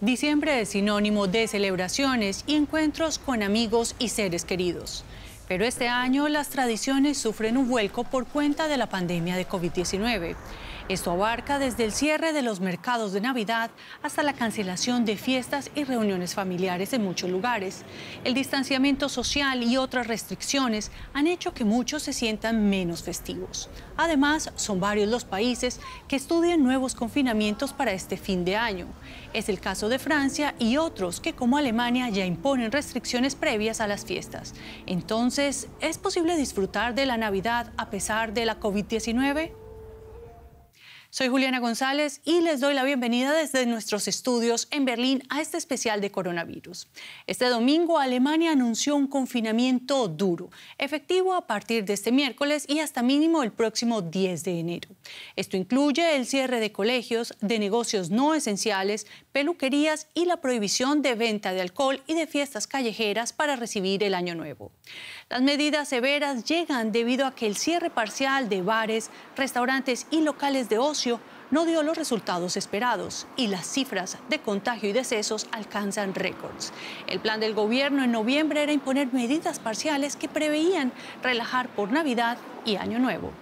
Diciembre es sinónimo de celebraciones y encuentros con amigos y seres queridos. Pero este año las tradiciones sufren un vuelco por cuenta de la pandemia de COVID-19. Esto abarca desde el cierre de los mercados de Navidad hasta la cancelación de fiestas y reuniones familiares en muchos lugares. El distanciamiento social y otras restricciones han hecho que muchos se sientan menos festivos. Además, son varios los países que estudian nuevos confinamientos para este fin de año. Es el caso de Francia y otros que, como Alemania, ya imponen restricciones previas a las fiestas. Entonces, ¿es posible disfrutar de la Navidad a pesar de la COVID-19? Soy Juliana González y les doy la bienvenida desde nuestros estudios en Berlín a este especial de coronavirus. Este domingo Alemania anunció un confinamiento duro, efectivo a partir de este miércoles y hasta mínimo el próximo 10 de enero. Esto incluye el cierre de colegios, de negocios no esenciales, peluquerías y la prohibición de venta de alcohol y de fiestas callejeras para recibir el Año Nuevo. Las medidas severas llegan debido a que el cierre parcial de bares, restaurantes y locales de ocio no dio los resultados esperados y las cifras de contagio y decesos alcanzan récords. El plan del gobierno en noviembre era imponer medidas parciales que preveían relajar por Navidad y Año Nuevo.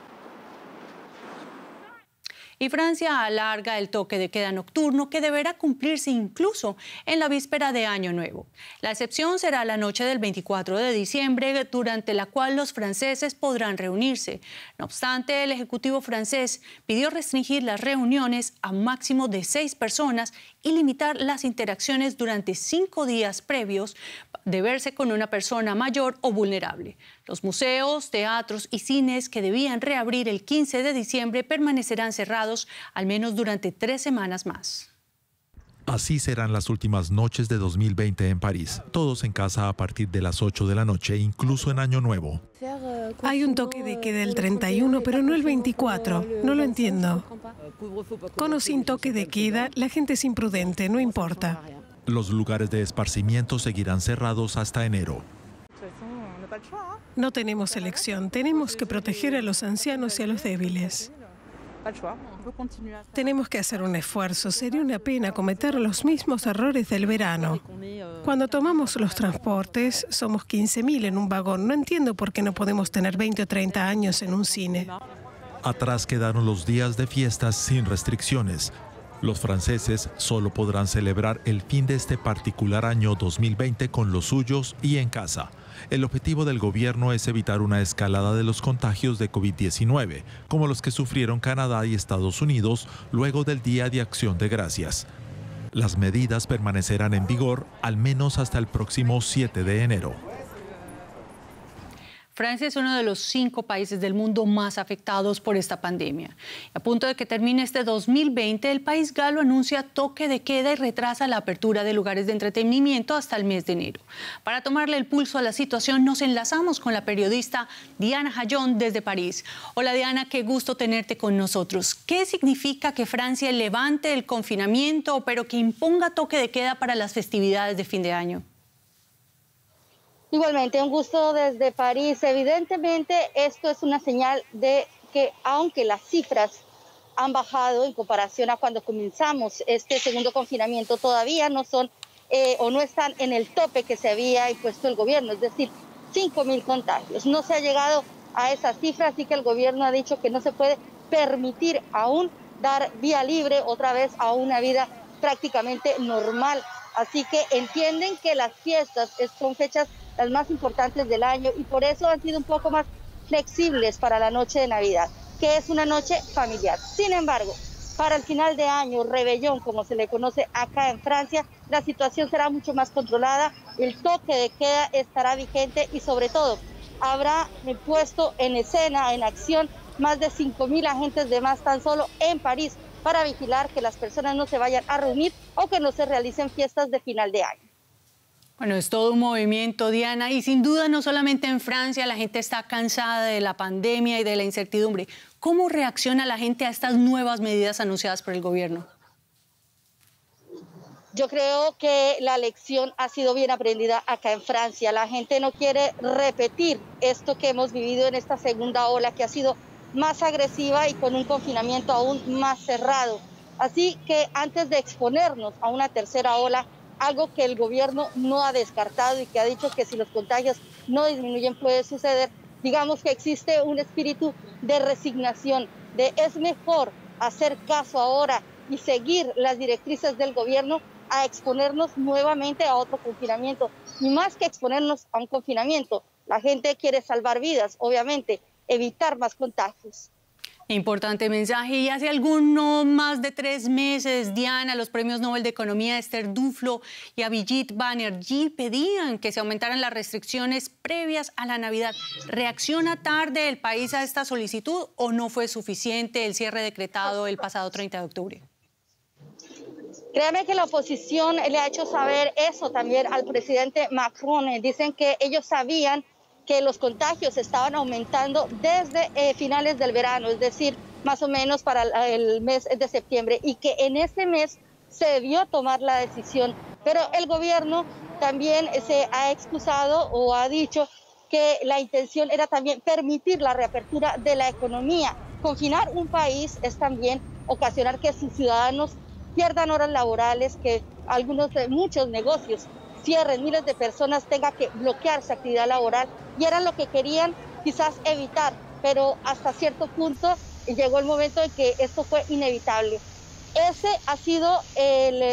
Y Francia alarga el toque de queda nocturno que deberá cumplirse incluso en la víspera de Año Nuevo. La excepción será la noche del 24 de diciembre, durante la cual los franceses podrán reunirse. No obstante, el Ejecutivo francés pidió restringir las reuniones a un máximo de 6 personas y limitar las interacciones durante 5 días previos de verse con una persona mayor o vulnerable. Los museos, teatros y cines que debían reabrir el 15 de diciembre permanecerán cerrados al menos durante 3 semanas más. Así serán las últimas noches de 2020 en París. Todos en casa a partir de las 8 de la noche, incluso en Año Nuevo. Hay un toque de queda el 31, pero no el 24. No lo entiendo. Con o sin toque de queda, la gente es imprudente, no importa. Los lugares de esparcimiento seguirán cerrados hasta enero. No tenemos elección. Tenemos que proteger a los ancianos y a los débiles. Tenemos que hacer un esfuerzo. Sería una pena cometer los mismos errores del verano. Cuando tomamos los transportes, somos 15.000 en un vagón. No entiendo por qué no podemos tener 20 o 30 años en un cine. Atrás quedaron los días de fiestas sin restricciones. Los franceses solo podrán celebrar el fin de este particular año 2020 con los suyos y en casa. El objetivo del gobierno es evitar una escalada de los contagios de COVID-19, como los que sufrieron Canadá y Estados Unidos luego del Día de Acción de Gracias. Las medidas permanecerán en vigor al menos hasta el próximo 7 de enero. Francia es uno de los 5 países del mundo más afectados por esta pandemia. A punto de que termine este 2020, el país galo anuncia toque de queda y retrasa la apertura de lugares de entretenimiento hasta el mes de enero. Para tomarle el pulso a la situación, nos enlazamos con la periodista Diana Jayón desde París. Hola Diana, qué gusto tenerte con nosotros. ¿Qué significa que Francia levante el confinamiento, pero que imponga toque de queda para las festividades de fin de año? Igualmente, un gusto desde París. Evidentemente, esto es una señal de que aunque las cifras han bajado en comparación a cuando comenzamos este segundo confinamiento, todavía no son o no están en el tope que se había impuesto el gobierno, es decir, 5.000 contagios. No se ha llegado a esas cifras, así que el gobierno ha dicho que no se puede permitir aún dar vía libre otra vez a una vida prácticamente normal. Así que entienden que las fiestas son fechas las más importantes del año y por eso han sido un poco más flexibles para la noche de Navidad, que es una noche familiar. Sin embargo, para el final de año, Rebellón, como se le conoce acá en Francia, la situación será mucho más controlada, el toque de queda estará vigente y sobre todo habrá puesto en escena, en acción, más de 5.000 agentes de más tan solo en París para vigilar que las personas no se vayan a reunir o que no se realicen fiestas de final de año. Bueno, es todo un movimiento, Diana, y sin duda no solamente en Francia la gente está cansada de la pandemia y de la incertidumbre. ¿Cómo reacciona la gente a estas nuevas medidas anunciadas por el gobierno? Yo creo que la lección ha sido bien aprendida acá en Francia. La gente no quiere repetir esto que hemos vivido en esta segunda ola, que ha sido más agresiva y con un confinamiento aún más cerrado. Así que antes de exponernos a una tercera ola, algo que el gobierno no ha descartado y que ha dicho que si los contagios no disminuyen puede suceder, digamos que existe un espíritu de resignación, de es mejor hacer caso ahora y seguir las directrices del gobierno a exponernos nuevamente a otro confinamiento. Y más que exponernos a un confinamiento, la gente quiere salvar vidas, obviamente, evitar más contagios. Importante mensaje. Y hace algunos más de 3 meses, Diana, los premios Nobel de Economía Esther Duflo y Abhijit Banerjee pedían que se aumentaran las restricciones previas a la Navidad. ¿Reacciona tarde el país a esta solicitud o no fue suficiente el cierre decretado el pasado 30 de octubre? Créame que la oposición le ha hecho saber eso también al presidente Macron. Dicen que ellos sabían que los contagios estaban aumentando desde finales del verano, es decir, más o menos para el mes de septiembre, y que en este mes se debió tomar la decisión. Pero el gobierno también se ha excusado o ha dicho que la intención era también permitir la reapertura de la economía. Confinar un país es también ocasionar que sus ciudadanos pierdan horas laborales, que muchos negocios cierren, miles de personas tengan que bloquear su actividad laboral, y era lo que querían quizás evitar, pero hasta cierto punto llegó el momento en que esto fue inevitable. Ese ha sido,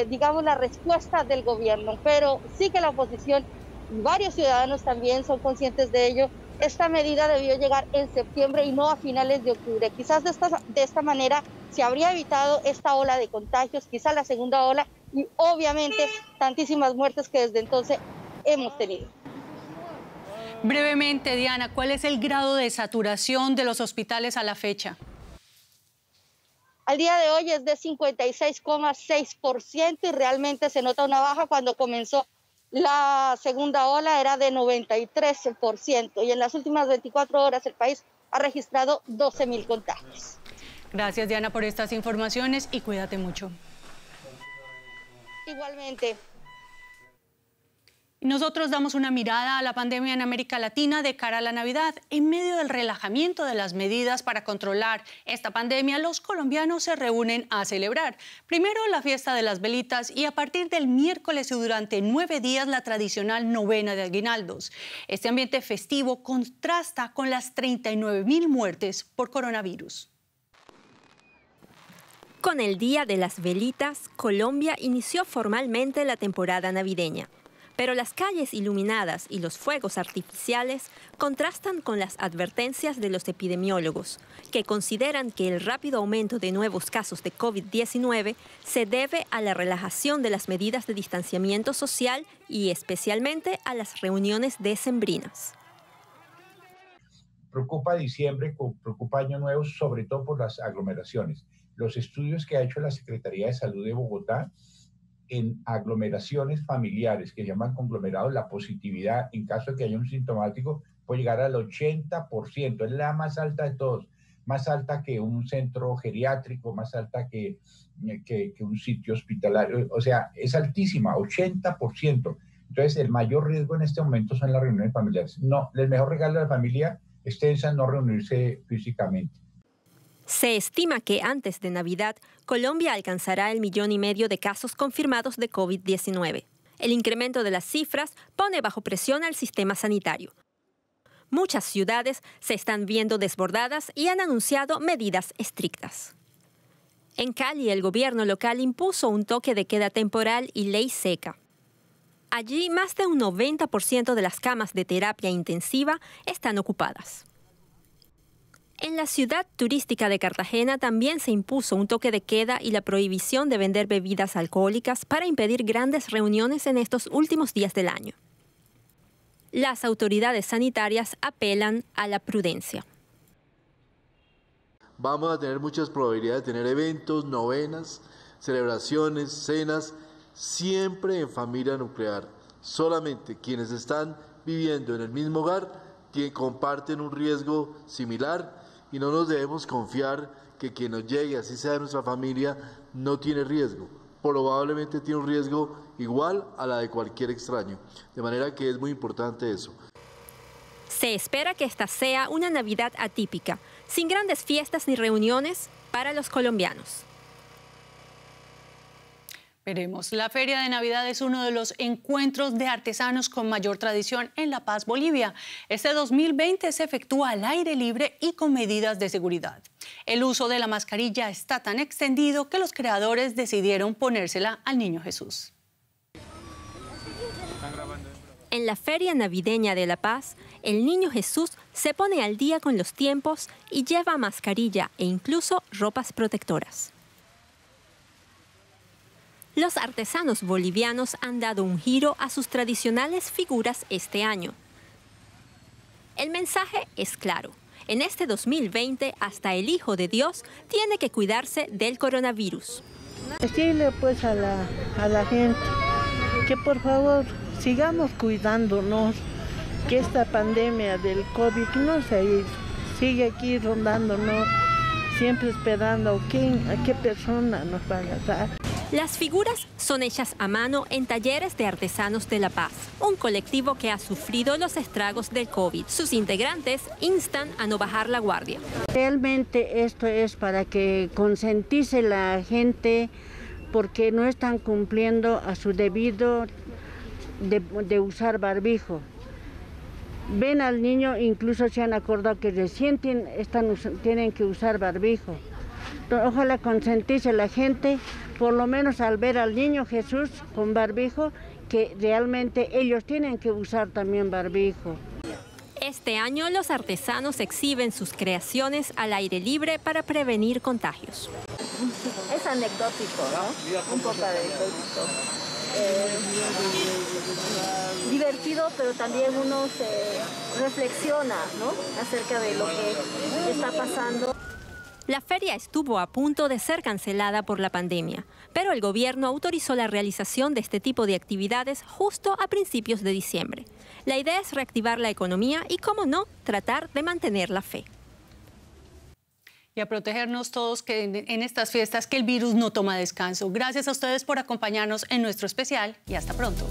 digamos, la respuesta del gobierno, pero sí que la oposición, varios ciudadanos también son conscientes de ello. Esta medida debió llegar en septiembre y no a finales de octubre. Quizás de esta manera se habría evitado esta ola de contagios, quizás la segunda ola, y obviamente tantísimas muertes que desde entonces hemos tenido. Brevemente, Diana, ¿cuál es el grado de saturación de los hospitales a la fecha? Al día de hoy es de 56,6% y realmente se nota una baja. Cuando comenzó la segunda ola era de 93% y en las últimas 24 horas el país ha registrado 12.000 contagios. Gracias, Diana, por estas informaciones y cuídate mucho. Igualmente. Nosotros damos una mirada a la pandemia en América Latina de cara a la Navidad. En medio del relajamiento de las medidas para controlar esta pandemia, los colombianos se reúnen a celebrar. Primero la fiesta de las velitas y a partir del miércoles y durante 9 días la tradicional novena de aguinaldos. Este ambiente festivo contrasta con las 39.000 muertes por coronavirus. Con el Día de las Velitas, Colombia inició formalmente la temporada navideña. Pero las calles iluminadas y los fuegos artificiales contrastan con las advertencias de los epidemiólogos, que consideran que el rápido aumento de nuevos casos de COVID-19 se debe a la relajación de las medidas de distanciamiento social y especialmente a las reuniones decembrinas. Preocupa diciembre, preocupa Año Nuevo, sobre todo por las aglomeraciones. Los estudios que ha hecho la Secretaría de Salud de Bogotá en aglomeraciones familiares, que se llaman conglomerados, la positividad en caso de que haya un sintomático puede llegar al 80%, es la más alta de todos, más alta que un centro geriátrico, más alta que un sitio hospitalario, o sea, es altísima, 80%. Entonces, el mayor riesgo en este momento son las reuniones familiares. No, el mejor regalo de la familia es no reunirse físicamente. Se estima que antes de Navidad, Colombia alcanzará el 1,5 millones de casos confirmados de COVID-19. El incremento de las cifras pone bajo presión al sistema sanitario. Muchas ciudades se están viendo desbordadas y han anunciado medidas estrictas. En Cali, el gobierno local impuso un toque de queda temporal y ley seca. Allí, más de un 90% de las camas de terapia intensiva están ocupadas. En la ciudad turística de Cartagena también se impuso un toque de queda y la prohibición de vender bebidas alcohólicas para impedir grandes reuniones en estos últimos días del año. Las autoridades sanitarias apelan a la prudencia. Vamos a tener muchas probabilidades de tener eventos, novenas, celebraciones, cenas, siempre en familia nuclear. Solamente quienes están viviendo en el mismo hogar comparten un riesgo similar. Y no nos debemos confiar que quien nos llegue, así sea de nuestra familia, no tiene riesgo. Probablemente tiene un riesgo igual a la de cualquier extraño. De manera que es muy importante eso. Se espera que esta sea una Navidad atípica, sin grandes fiestas ni reuniones para los colombianos. Veremos. La Feria de Navidad es uno de los encuentros de artesanos con mayor tradición en La Paz, Bolivia. Este 2020 se efectúa al aire libre y con medidas de seguridad. El uso de la mascarilla está tan extendido que los creadores decidieron ponérsela al Niño Jesús. En la Feria Navideña de La Paz, el Niño Jesús se pone al día con los tiempos y lleva mascarilla e incluso ropas protectoras. Los artesanos bolivianos han dado un giro a sus tradicionales figuras este año. El mensaje es claro. En este 2020, hasta el Hijo de Dios tiene que cuidarse del coronavirus. Decirle pues a la gente que por favor sigamos cuidándonos, que esta pandemia del COVID no se ha ido, sigue aquí rondándonos, siempre esperando a qué persona nos va a agarrar. Las figuras son hechas a mano en talleres de artesanos de La Paz, un colectivo que ha sufrido los estragos del COVID. Sus integrantes instan a no bajar la guardia. Realmente esto es para que concientice la gente porque no están cumpliendo a su debido de usar barbijo. Ven al niño, incluso se han acordado que recién tienen que usar barbijo. Ojalá concientice la gente, por lo menos al ver al Niño Jesús con barbijo, que realmente ellos tienen que usar también barbijo. Este año los artesanos exhiben sus creaciones al aire libre para prevenir contagios. Es anecdótico, ¿no? Un poco anecdótico. Divertido, pero también uno se reflexiona, ¿no? Acerca de lo que está pasando. La feria estuvo a punto de ser cancelada por la pandemia, pero el gobierno autorizó la realización de este tipo de actividades justo a principios de diciembre. La idea es reactivar la economía y, cómo no, tratar de mantener la fe. Y a protegernos todos que en estas fiestas, que el virus no toma descanso. Gracias a ustedes por acompañarnos en nuestro especial y hasta pronto.